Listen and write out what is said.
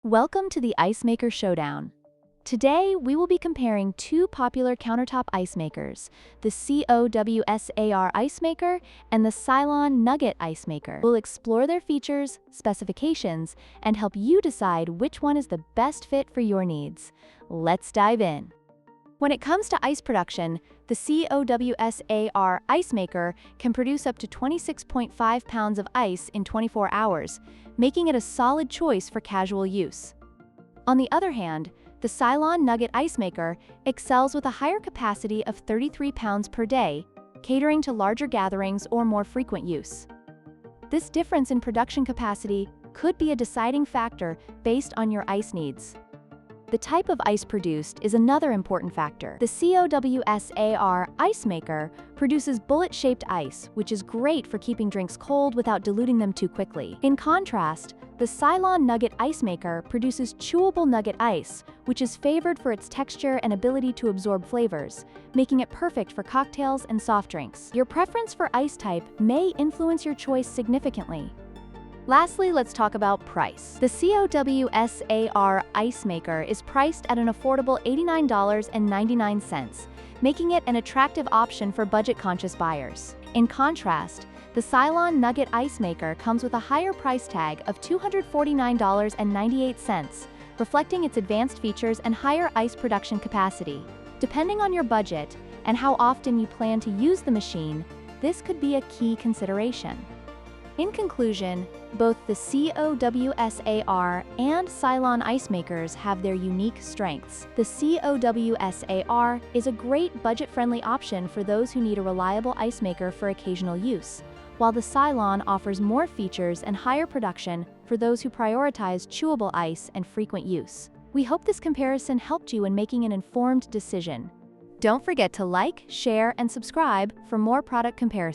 Welcome to the Ice Maker Showdown. Today, we will be comparing two popular countertop ice makers, the COWSAR Ice Maker and the Silonn Nugget Ice Maker. We'll explore their features, specifications, and help you decide which one is the best fit for your needs. Let's dive in. When it comes to ice production, the COWSAR Ice Maker can produce up to 26.5 pounds of ice in 24 hours, making it a solid choice for casual use. On the other hand, the Silonn Nugget Ice Maker excels with a higher capacity of 33 pounds per day, catering to larger gatherings or more frequent use. This difference in production capacity could be a deciding factor based on your ice needs. The type of ice produced is another important factor. The COWSAR Ice Maker produces bullet-shaped ice, which is great for keeping drinks cold without diluting them too quickly. In contrast, the Silonn Nugget Ice Maker produces chewable nugget ice, which is favored for its texture and ability to absorb flavors, making it perfect for cocktails and soft drinks. Your preference for ice type may influence your choice significantly. Lastly, let's talk about price. The COWSAR Ice Maker is priced at an affordable $89.99, making it an attractive option for budget-conscious buyers. In contrast, the Silonn Nugget Ice Maker comes with a higher price tag of $249.98, reflecting its advanced features and higher ice production capacity. Depending on your budget and how often you plan to use the machine, this could be a key consideration. In conclusion, both the COWSAR and Silonn ice makers have their unique strengths. The COWSAR is a great budget-friendly option for those who need a reliable ice maker for occasional use, while the Silonn offers more features and higher production for those who prioritize chewable ice and frequent use. We hope this comparison helped you in making an informed decision. Don't forget to like, share, and subscribe for more product comparisons.